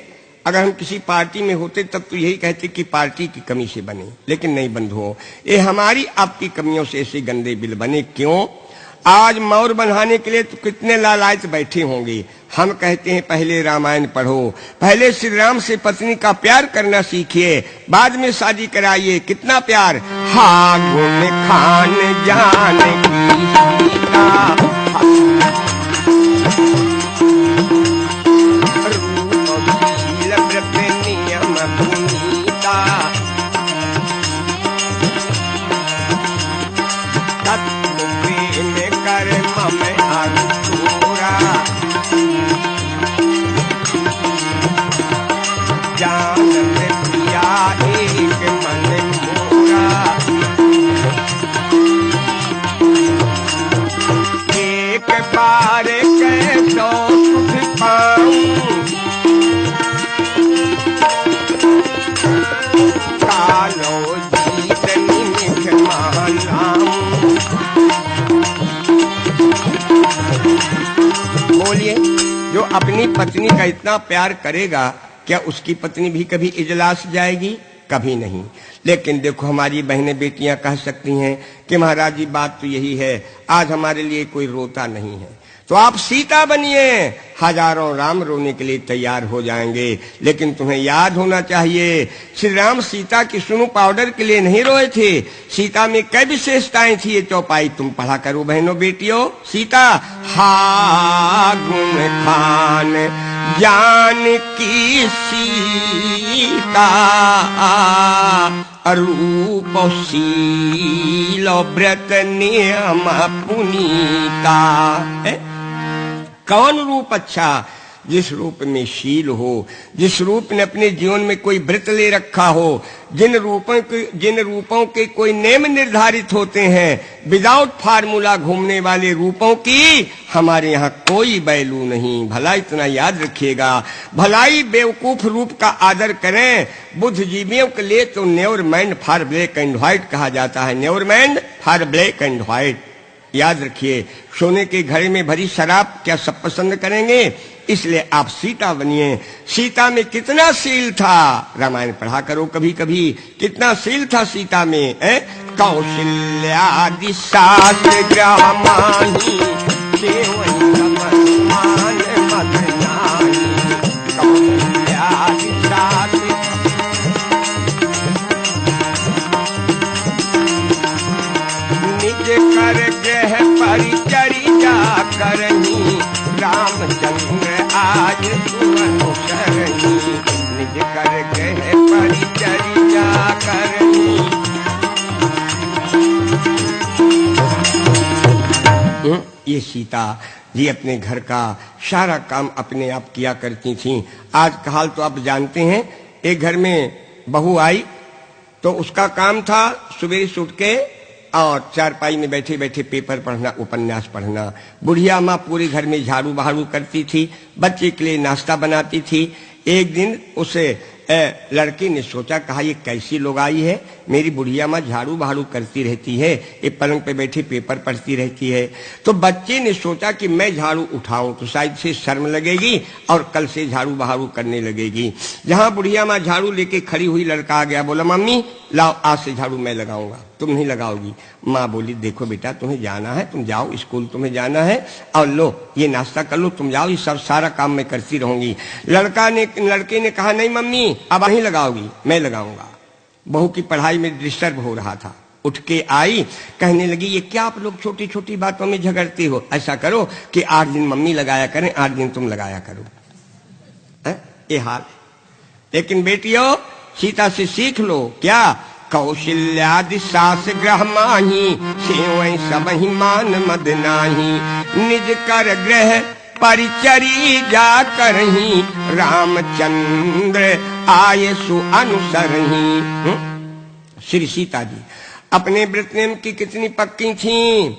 अगर हम किसी पार्टी में होते तब तो यही कहते कि पार्टी की कमी से बने, लेकिन नहीं बंधुओं, ये हमारी आपकी कमियों से ऐसे गंदे बिल बने। क्यों? आज मोर बनाने के लिए तो कितने लालायत बैठे होंगे। हम कहते हैं पहले रामायण पढ़ो, पहले श्री राम से पत्नी का प्यार करना सीखिए, बाद में शादी कराइए। कितना प्यार! हा गुण खान जान की सीता, बोलिए, जो अपनी पत्नी का इतना प्यार करेगा, क्या उसकी पत्नी भी कभी इजलास जाएगी? कभी नहीं। लेकिन देखो हमारी बहनें बेटियां कह सकती हैं कि महाराज जी बात तो यही है, आज हमारे लिए कोई रोता नहीं है, तो आप सीता बनिए, हजारों राम रोने के लिए तैयार हो जाएंगे। लेकिन तुम्हें याद होना चाहिए, श्री राम सीता की सुनु पाउडर के लिए नहीं रोए थे। सीता में कई विशेषताएं थी, ये चौपाई तुम पढ़ा करो बहनों बेटियों। सीता हा गुण खान जान की सीता, रूप शील व्रत नियम पुनीता। कौन रूप अच्छा? जिस रूप में शील हो, जिस रूप ने अपने जीवन में कोई व्रत ले रखा हो, जिन रूपों के कोई नियम निर्धारित होते हैं, विदाउट फार्मूला घूमने वाले रूपों की हमारे यहाँ कोई वैल्यू नहीं। भला इतना याद रखिएगा, भलाई बेवकूफ रूप का आदर करें। बुद्धिजीवियों के लिए तो never mind for black and white कहा जाता है, never mind for black and white. याद रखिए, सोने के घड़े में भरी शराब क्या सब पसंद करेंगे? इसलिए आप सीता बनिए। सीता में कितना शील था, रामायण पढ़ा करो कभी कभी, कितना शील था सीता में। कौशल्यादि सात ग्रामानी सेवई सममान मदनानी। कौशल्यादि सात निज कर गृह परिचर्या करनी, रामचंद्र आज सुमनु शरणी। निज कर गृह परिचर्या करनी। ये सीता जी अपने घर का सारा काम अपने आप किया करती थीं। आज का हाल तो आप जानते हैं। एक घर में बहू आई तो उसका काम था सुबह से उठ के और चारपाई में बैठे बैठे पेपर पढ़ना, उपन्यास पढ़ना। बुढ़िया माँ पूरे घर में झाड़ू बहारू करती थी, बच्चे के लिए नाश्ता बनाती थी। एक दिन उसे लड़के ने सोचा, कहा ये कैसी लोग आई है, मेरी बुढ़िया माँ झाड़ू बहारू करती रहती है, ये पलंग पे बैठी पेपर पढ़ती रहती है। तो बच्चे ने सोचा कि मैं झाड़ू उठाऊं तो शायद से शर्म लगेगी और कल से झाड़ू बहारू करने लगेगी। जहां बुढ़िया माँ झाड़ू लेके खड़ी हुई, लड़का आ गया, बोला मम्मी लाओ आज से झाड़ू मैं लगाऊंगा, तुम नहीं लगाओगी। माँ बोली देखो बेटा तुम्हें जाना है, तुम जाओ स्कूल, तुम्हें जाना है, और लो ये नाश्ता कर लो, तुम जाओ, ये सब सारा काम मैं करती रहूंगी। लड़के ने कहा नहीं मम्मी अब नहीं लगाओगी, मैं लगाऊंगा। बहू की पढ़ाई में डिस्टर्ब हो रहा था, उठ के आई, कहने लगी ये क्या आप लोग छोटी छोटी बातों में झगड़ते हो, ऐसा करो कि 8 दिन मम्मी लगाया करें, 8 दिन तुम लगाया करो। ये हाल। लेकिन बेटियों सीता से सीख लो, क्या कौशल्यादि सास ग्रह माही, सेवई सबहि मान मद नाही। निज कर ग्रह परिचरी जा करही, रामचंद्र आये सु अनुसरही। श्री सीता जी अपने व्रत नियम की कितनी पक्की थीं।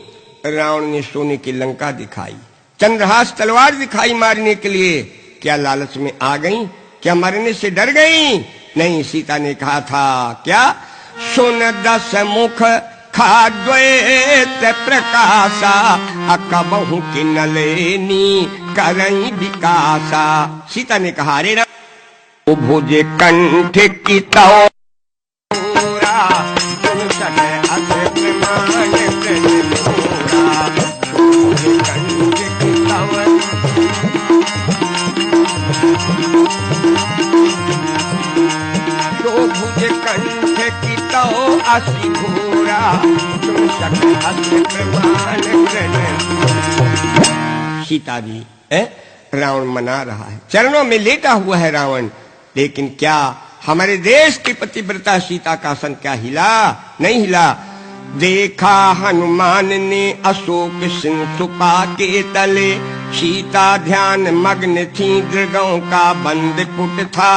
रावण ने सोने की लंका दिखाई, चंद्रहास तलवार दिखाई मारने के लिए। क्या लालच में आ गई? क्या मरने से डर गई? नहीं, सीता ने कहा था क्या, सुन 10 मुख खाद्वैत प्रकाशा, अकबहु की नलेनी करई विकासा। सीता ने कहा अरे ना भुज कंठ की तौ सीता जी रावण मना रहा है, चरणों में लेटा हुआ है रावण। लेकिन क्या हमारे देश की पतिव्रता सीता का सन क्या हिला? नहीं हिला। देखा हनुमान ने अशोक सिंसुपा के तले, सीता ध्यान मग्न थी दृगों का बंद पुट था।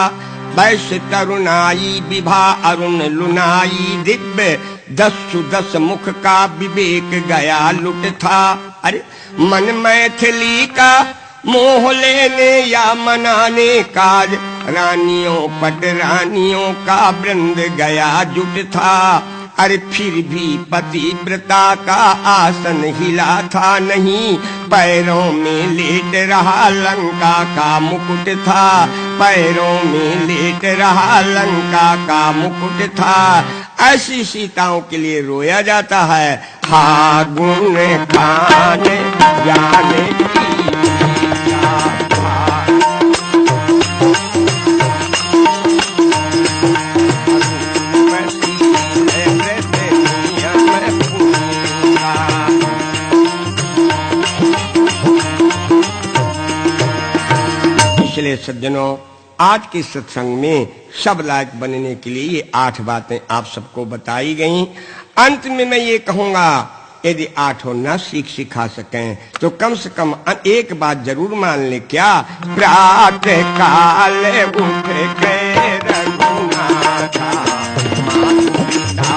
वैश्य तरुणाई विभा अरुण लुनाई, दिव्य 10 मुख का विवेक गया लुट था। अरे मन मैथिली का मोह लेने या मनाने काज, रानियों पट रानियों का वृंद गया जुट था। अरे फिर भी पतिव्रता का आसन हिला था नहीं, पैरों में लेट रहा लंका का मुकुट था। पैरों में लेट रहा लंका का मुकुट था। ऐसी सीताओं के लिए रोया जाता है। हा गुण खाने जाने की सज्जनों, आज के सत्संग में सब लायक बनने के लिए ये 8 बातें आप सबको बताई गईं। अंत में मैं ये कहूंगा, यदि 8 न सिखा सकें तो कम से कम एक बात जरूर मान ले, क्या? प्रातः काल उठ के रघुनाथा मातु पिता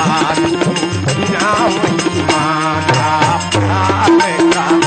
नाम माता प्रातः काल।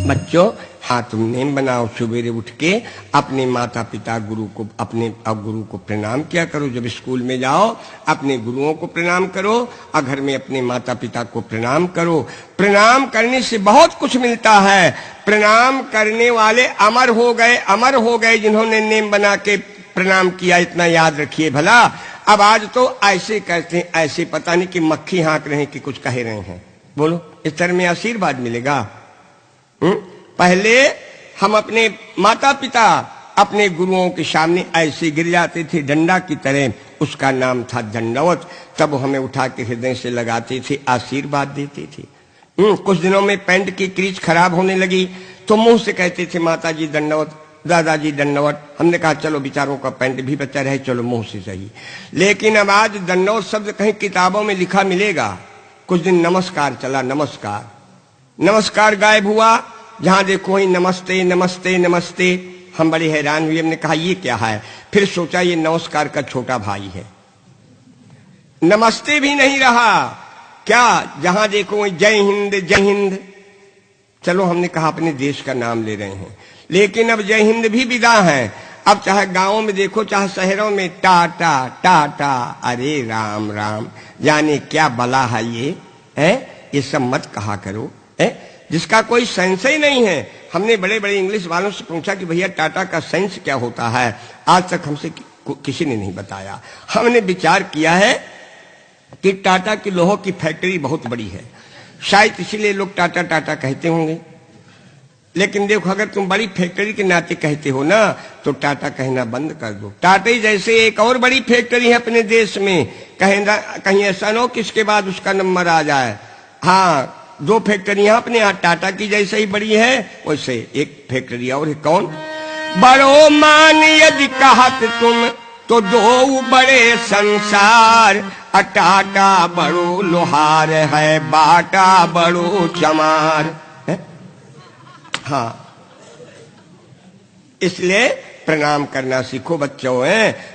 बच्चों, हाँ तुम नेम बनाओ, सवेरे उठ के अपने माता पिता गुरु को, अपने गुरु को प्रणाम किया करो। जब स्कूल में जाओ अपने गुरुओं को प्रणाम करो और घर में अपने माता पिता को प्रणाम करो। प्रणाम करने से बहुत कुछ मिलता है। प्रणाम करने वाले अमर हो गए, अमर हो गए जिन्होंने नेम बना के प्रणाम किया, इतना याद रखिए भला। अब आज तो ऐसे कहते हैं, ऐसे पता नहीं कि मक्खी हाँक रहे हैं कि कुछ कह रहे हैं। बोलो, इस तरह में आशीर्वाद मिलेगा? पहले हम अपने माता पिता, अपने गुरुओं के सामने ऐसे गिर जाते थे डंडा की तरह, उसका नाम था दंडवत। तब हमें उठा के हृदय से लगाते थे, आशीर्वाद देते थे। कुछ दिनों में पैंट की क्रीज खराब होने लगी तो मुंह से कहते थे माता जी दंडवत, दादाजी दंडवत। हमने कहा चलो बेचारों का पैंट भी बचा रहे, चलो मुंह से सही। लेकिन अब आज दंडवत शब्द कहीं किताबों में लिखा मिलेगा? कुछ दिन नमस्कार चला, नमस्कार नमस्कार गायब हुआ। जहां देखो वही नमस्ते नमस्ते नमस्ते। हम बड़े हैरान हुए, हमने कहा ये क्या है? फिर सोचा ये नमस्कार का छोटा भाई है। नमस्ते भी नहीं रहा, क्या जहां देखो वही जय हिंद जय हिंद। चलो हमने कहा अपने देश का नाम ले रहे हैं, लेकिन अब जय हिंद भी विदा है। अब चाहे गांवों में देखो चाहे शहरों में टाटा टाटा, अरे राम राम, जाने क्या बला है ये है। ये सब मत कहा करो जिसका कोई सेंस ही नहीं है। हमने बड़े बड़े इंग्लिश वालों से पूछा कि भैया टाटा का सेंस क्या होता है, आज तक हमसे किसी ने नहीं बताया। हमने विचार किया है कि टाटा की लोहों की फैक्ट्री बहुत बड़ी है, शायद इसीलिए लोग टाटा टाटा कहते होंगे। लेकिन देखो, अगर तुम बड़ी फैक्ट्री के नाते कहते हो ना तो टाटा कहना बंद कर दो। टाटा ही जैसे एक और बड़ी फैक्ट्री है अपने देश में, कहीं ऐसा न हो कि इसके बाद उसका नंबर आ जाए। हाँ, 2 फैक्ट्रियां अपने यहाँ टाटा की जैसे ही बड़ी है, वैसे एक फैक्ट्री और है। कौन? बड़ो मान यदि कहत तुम तो 2 बड़े संसार, टाटा बड़ो लोहार है, बाटा बड़ो चमार है? हाँ, इसलिए प्रणाम करना सीखो बच्चों।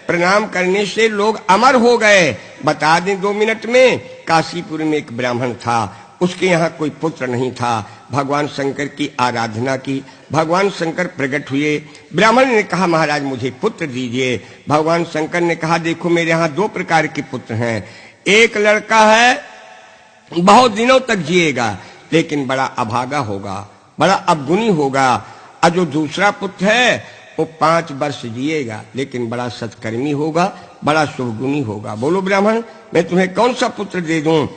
प्रणाम करने से लोग अमर हो गए। बता दें 2 मिनट में, काशीपुर में एक ब्राह्मण था, उसके यहाँ कोई पुत्र नहीं था। भगवान शंकर की आराधना की, भगवान शंकर प्रकट हुए। ब्राह्मण ने कहा महाराज मुझे पुत्र दीजिए। भगवान शंकर ने कहा देखो मेरे यहाँ 2 प्रकार के पुत्र हैं। एक लड़का है बहुत दिनों तक जिएगा लेकिन बड़ा अभागा होगा, बड़ा अवगुणी होगा। और जो दूसरा पुत्र है वो 5 वर्ष जिएगा लेकिन बड़ा सत्कर्मी होगा, बड़ा शुभगुणी होगा। बोलो ब्राह्मण, मैं तुम्हें कौन सा पुत्र दे दूं?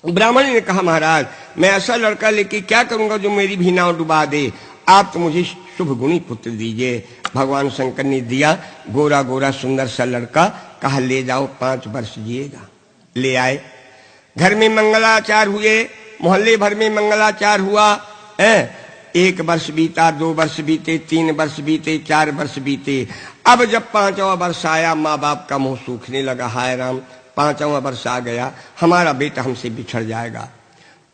ब्राह्मण ने कहा महाराज मैं ऐसा लड़का लेके क्या करूंगा जो मेरी भी नाव डुबा दे, आप तो मुझे शुभ गुणी पुत्र दीजिए। भगवान शंकर ने दिया, गोरा गोरा सुंदर सा लड़का। कहा ले जाओ 5 वर्ष जिएगा। ले आए, घर में मंगलाचार हुए, मोहल्ले भर में मंगलाचार हुआ। 1 वर्ष बीता, 2 वर्ष बीते, 3 वर्ष बीते, 4 वर्ष बीते। अब जब 5वां वर्ष आया माँ बाप का मुंह सूखने लगा। हाय राम, 5वां वर्ष आ गया, हमारा बेटा हमसे बिछड़ जाएगा।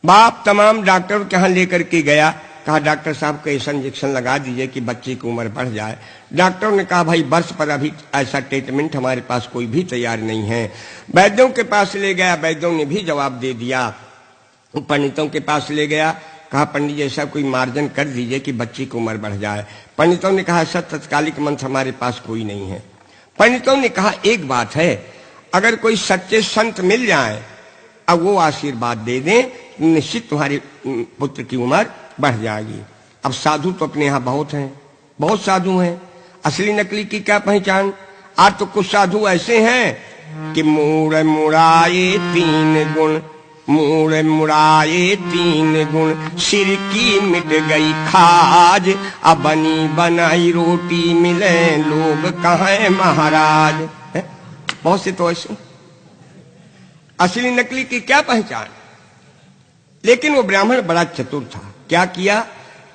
बाप तमाम डॉक्टर के यहाँ लेकर के गया। कहा डॉक्टर साहब को ऐसा इंजेक्शन लगा दीजिए कि बच्चे की उम्र बढ़ जाए। डॉक्टर ने कहा भाई वर्ष पर अभी ऐसा ट्रीटमेंट हमारे पास कोई भी तैयार नहीं है। वैद्यों के पास ले गया, वैद्यों ने भी जवाब दे दिया। पंडितों के पास ले गया, कहा पंडित जी ऐसा कोई मार्जन कर दीजिए कि बच्ची की उम्र बढ़ जाए। पंडितों ने कहा ऐसा तत्कालिक मंत्र हमारे पास कोई नहीं है। पंडितों ने कहा एक बात है, अगर कोई सच्चे संत मिल जाए अब वो आशीर्वाद दे दें, निश्चित तुम्हारे पुत्र की उम्र बढ़ जाएगी। अब साधु तो अपने यहाँ बहुत हैं, बहुत साधु हैं, असली नकली की क्या पहचान। आज तो कुछ साधु ऐसे हैं कि मूड़ मुड़ाए 3 गुण, मूड़ मुड़ाए 3 गुण, सिर की मिट गई खाज, अब बनी बनाई रोटी मिले लोग कहें महाराज। बहुत से तो ऐसे, असली नकली की क्या पहचान। लेकिन वो ब्राह्मण बड़ा चतुर था। क्या किया,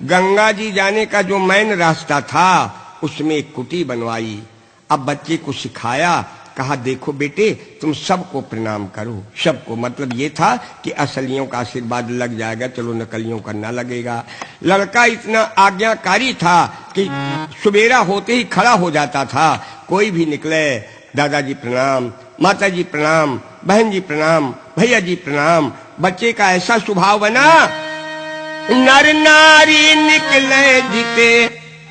गंगा जी जाने का जो मैन रास्ता था उसमें एक कुटी बनवाई। अब बच्चे को सिखाया, कहा देखो बेटे तुम सबको प्रणाम करो, सबको, मतलब ये था कि असलियों का आशीर्वाद लग जाएगा, चलो नकलियों का ना लगेगा। लड़का इतना आज्ञाकारी था कि सुबेरा होते ही खड़ा हो जाता था, कोई भी निकले दादाजी प्रणाम, माताजी प्रणाम, बहन जी प्रणाम, भैया जी प्रणाम। बच्चे का ऐसा स्वभाव बना, नर नारी निकले जिते,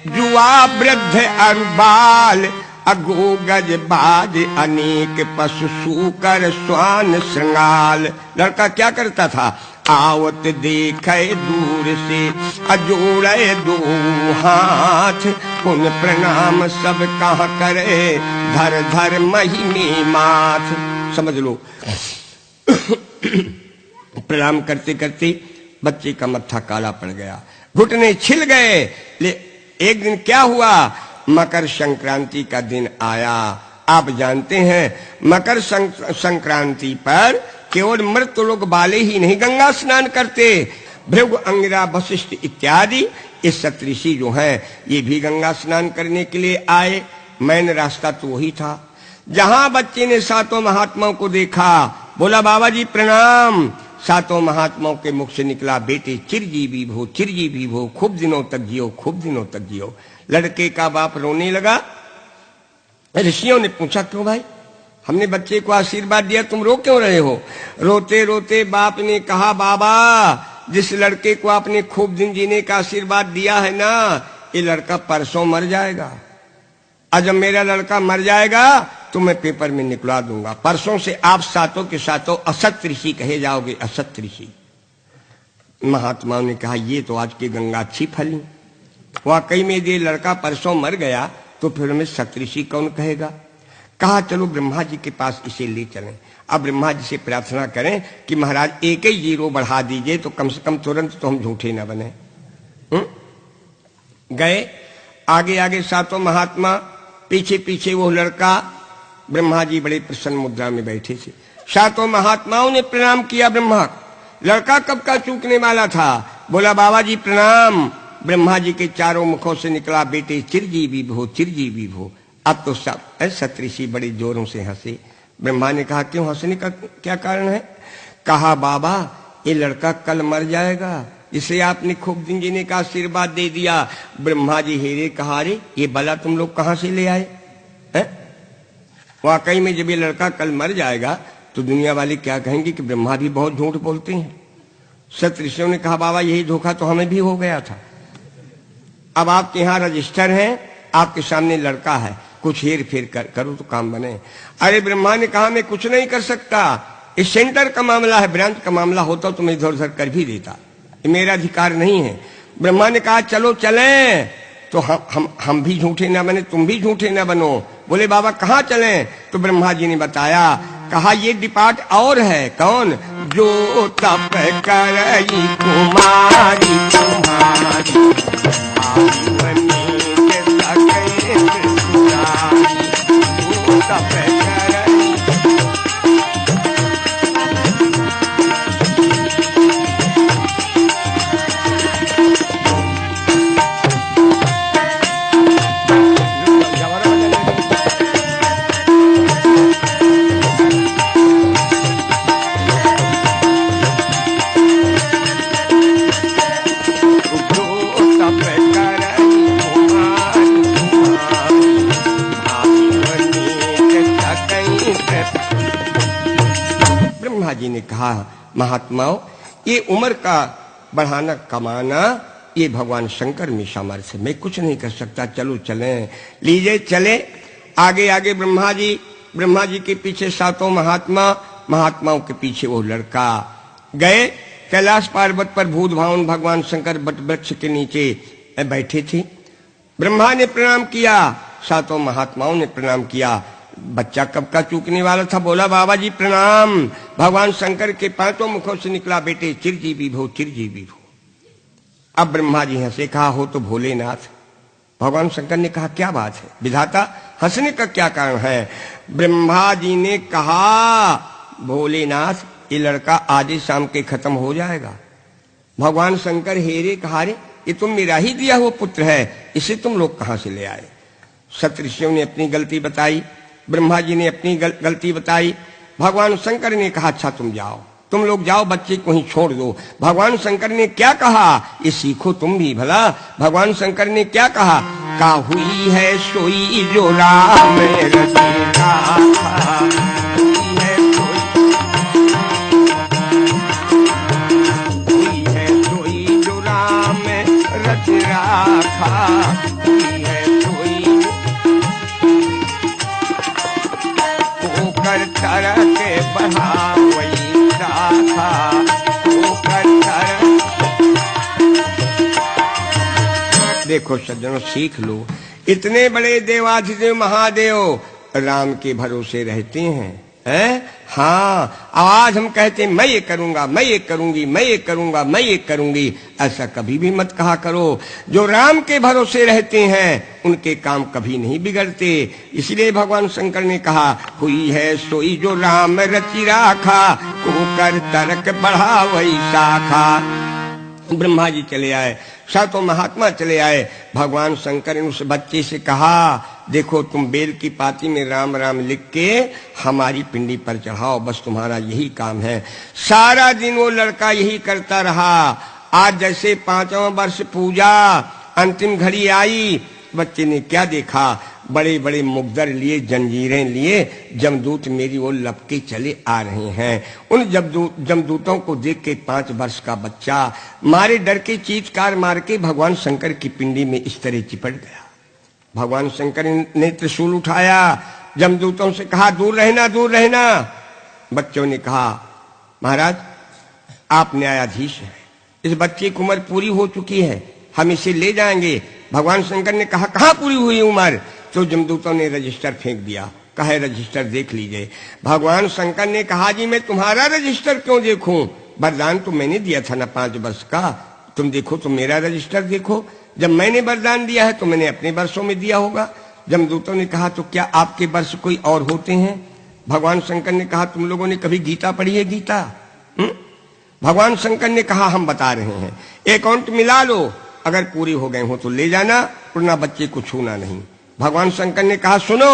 जुआ वृद्ध अरुबाल, अगो गज बाज अनेक पशु सूकर स्वान श्रृंगाल। लड़का क्या करता था, आवत देखे दूर से, अजोड़े दो हाथ, पुन प्रणाम सब कहाँ करे, धर धर महिमे माथ। समझ लो प्रणाम करते करते बच्चे का मत्था काला पड़ गया, घुटने छिल गए। एक दिन क्या हुआ, मकर संक्रांति का दिन आया। आप जानते हैं मकर संक्रांति पर केवल मृत लोग बाले ही नहीं गंगा स्नान करते, भृगु, अंगिरा, वशिष्ठ इत्यादि ये सप्तऋषि जो हैं ये भी गंगा स्नान करने के लिए आए। मैंने रास्ता तो वही था। जहां बच्चे ने सातों महात्माओं को देखा, बोला बाबा जी प्रणाम। सातों महात्माओं के मुख से निकला, बेटे चिरजीवी भो, चिरजीवी भो, खूब दिनों तक जियो, खूब दिनों तक जियो। लड़के का बाप रोने लगा। ऋषियों ने पूछा क्यों भाई, हमने बच्चे को आशीर्वाद दिया, तुम रो क्यों रहे हो? रोते रोते बाप ने कहा, बाबा जिस लड़के को आपने खूब दिन जीने का आशीर्वाद दिया है ना, ये लड़का परसों मर जाएगा। और जब मेरा लड़का मर जाएगा तो मैं पेपर में निकलवा दूंगा, परसों से आप सातों के सातों असत ऋषि कहे जाओगे, असत ऋषि। महात्माओं ने कहा ये तो आज की गंगा अच्छी फली, वाकई में ये लड़का परसों मर गया तो फिर हमें सप्तऋषि कौन कहेगा। कहा चलो ब्रह्मा जी के पास इसे ले चलें। अब ब्रह्मा जी से प्रार्थना करें कि महाराज एक ही जीरो बढ़ा दीजिए तो कम से कम तुरंत तो हम झूठे न बने। गए आगे आगे सातों महात्मा, पीछे पीछे वो लड़का। ब्रह्मा जी बड़े प्रसन्न मुद्रा में बैठे थे। सातों महात्माओं ने प्रणाम किया ब्रह्मा। लड़का कब का चूकने वाला था, बोला बाबा जी प्रणाम। ब्रह्मा जी के चारों मुखों से निकला, बेटे चिरजीवी भो, चिरजीवी भो। अब तो सब सप्तऋषि बड़े जोरों से हंसे। ब्रह्मा ने कहा क्यों हंसने का क्या कारण है? कहा बाबा ये लड़का कल मर जाएगा, जिसे आपने खूब दिन जीने का आशीर्वाद दे दिया। ब्रह्मा जी हेरे कहा, रे ये बला तुम लोग कहां से ले आए हैं? वाकई में जब ये लड़का कल मर जाएगा तो दुनिया वाले क्या कहेंगे कि ब्रह्मा भी बहुत झूठ बोलते हैं। सप्तऋषियों ने कहा बाबा यही धोखा तो हमें भी हो गया था। अब आपके यहाँ रजिस्टर है, आपके सामने लड़का है, कुछ हेर फेर करो तो काम बने। अरे ब्रह्मा ने कहा मैं कुछ नहीं कर सकता, इस सेंटर का मामला है, ब्रांच का मामला होता तो मैं इधर उधर कर भी देता, ये मेरा अधिकार नहीं है। ब्रह्मा ने कहा चलो चलें, तो हम भी झूठे ना बने, तुम भी झूठे ना बनो। बोले बाबा कहाँ चलें? तो ब्रह्मा जी ने बताया, कहा ये डिपार्ट और है, कौन? जो तप करई कुमारी तुम्हारी, तप करई। जी ने कहा महात्माओं ये उम्र का बढ़ाना कमाना ये भगवान शंकर में सामर्थ्य, मैं कुछ नहीं कर सकता, चलो चलें। लीजिए चले। आगे आगे ब्रह्मा जी के पीछे सातों महात्माओं के पीछे वो लड़का। गए कैलाश पर्वत पर भूत भावन भगवान शंकर बट वृक्ष के नीचे बैठे थे। ब्रह्मा ने प्रणाम किया, सातों महात्माओं ने प्रणाम किया। बच्चा कब का चूकने वाला था, बोला बाबा जी प्रणाम। भगवान शंकर के पांचों मुखों से निकला, बेटे चिरजीवी भो, चिरजीवी भो। अब ब्रह्मा जी हंसे, कहा हो तो भोलेनाथ। भगवान शंकर ने कहा क्या बात है विधाता, हंसने का क्या कारण है? ब्रह्मा जी ने कहा भोलेनाथ ये लड़का आज ही शाम के खत्म हो जाएगा। भगवान शंकर हेरे कहा, रे ये तुम मेरा ही दिया हुआ पुत्र है, इसे तुम लोग कहां से ले आए? सप्तऋषियों ने अपनी गलती बताई, ब्रह्मा जी ने अपनी गलती बताई। भगवान शंकर ने कहा अच्छा तुम जाओ, तुम लोग जाओ, बच्चे को ही छोड़ दो। भगवान शंकर ने क्या कहा ये सीखो तुम भी भला। भगवान शंकर ने क्या कहा, का हुई है सोई जो राम रचेगा, हुई है सोई जो राम रच राखा, हुई है सोई होकर तरक बढ़ावई राखा, होकर तरक। देखो सज्जनों सीख लो, इतने बड़े देवाधिदेव महादेव राम के भरोसे रहते हैं, हैं? हाँ, आज हम कहते हैं मैं ये करूंगा, मैं ये करूंगी, मैं ये करूंगा, मैं ये करूंगी, ऐसा कभी भी मत कहा करो। जो राम के भरोसे रहते हैं उनके काम कभी नहीं बिगड़ते। इसलिए भगवान शंकर ने कहा हुई है सोई जो राम रचि राखा, होकर तरक बढ़ा वही शाखा। ब्रह्मा जी चले आए, सातों महात्मा चले आए। भगवान शंकर ने उस बच्चे से कहा देखो तुम बेल की पाती में राम राम लिख के हमारी पिंडी पर चढ़ाओ, बस तुम्हारा यही काम है। सारा दिन वो लड़का यही करता रहा। आज जैसे 5वां वर्ष पूजा, अंतिम घड़ी आई, बच्चे ने क्या देखा, बड़े बड़े मुकद्दर लिए, जंजीरें लिए, जमदूत मेरी ओर लपके चले आ रहे हैं। उन जमदूतों को देख के 5 वर्ष का बच्चा मारे डर के चीत्कार मार के भगवान शंकर की पिंडी में इस तरह चिपट गया। भगवान शंकर ने त्रिशूल उठाया, जमदूतों से कहा दूर रहना, दूर रहना। बच्चों ने कहा महाराज आप न्यायाधीश हैं, इस बच्चे की उम्र पूरी हो चुकी है, हम इसे ले जाएंगे। भगवान शंकर ने कहा कहाँ पूरी हुई उम्र, तो जमदूतों ने रजिस्टर फेंक दिया, कहा रजिस्टर देख लीजिए। भगवान शंकर ने कहा जी मैं तुम्हारा रजिस्टर क्यों देखूं, वरदान तो मैंने दिया था ना 5 वर्ष का, तुम देखो तो मेरा रजिस्टर देखो, जब मैंने वरदान दिया है तो मैंने अपने वर्षों में दिया होगा। जमदूतों ने कहा तो क्या आपके वर्ष कोई और होते हैं। भगवान शंकर ने कहा तुम लोगों ने कभी गीता पढ़ी है, गीता? भगवान शंकर ने कहा हम बता रहे हैं, अकाउंट मिला लो, अगर पूरी हो गए हो तो ले जाना, वरना बच्चे को छूना नहीं। भगवान शंकर ने कहा सुनो,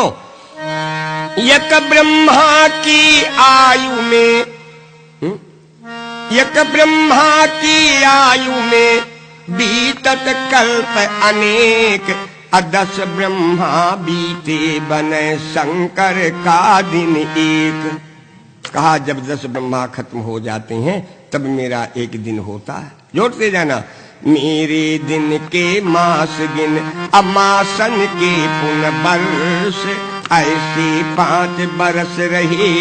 यक ब्रह्मा की आयु में, यक ब्रह्मा की आयु में बीतत कल्प अनेक, 10 ब्रह्मा बीते बने शंकर का दिन एक। कहा जब 10 ब्रह्मा खत्म हो जाते हैं तब मेरा एक दिन होता है। जोड़ते जाना, मेरे दिन के मास गिन अमासन के पुन वर्ष, ऐसे 5 बरस रहे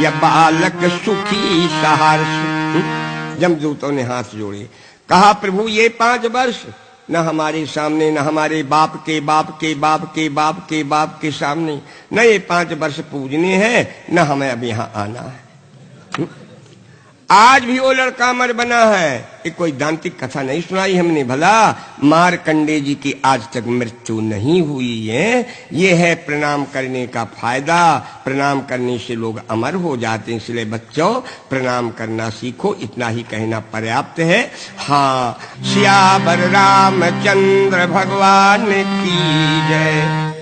या बालक सुखी सहर्ष। जमदूतों ने हाथ जोड़े, कहा प्रभु ये 5 वर्ष न हमारे सामने, न हमारे बाप के बाप के बाप के बाप के बाप के सामने, न ये 5 वर्ष पूजने हैं, न हमें अब यहाँ आना है। आज भी वो लड़का अमर बना है। ये कोई दांतिक कथा नहीं सुनाई हमने भला, मारकंडे जी की आज तक मृत्यु नहीं हुई है। ये है प्रणाम करने का फायदा, प्रणाम करने से लोग अमर हो जाते हैं। इसलिए बच्चों प्रणाम करना सीखो, इतना ही कहना पर्याप्त है। हाँ, सियावर रामचंद्र भगवान की जय।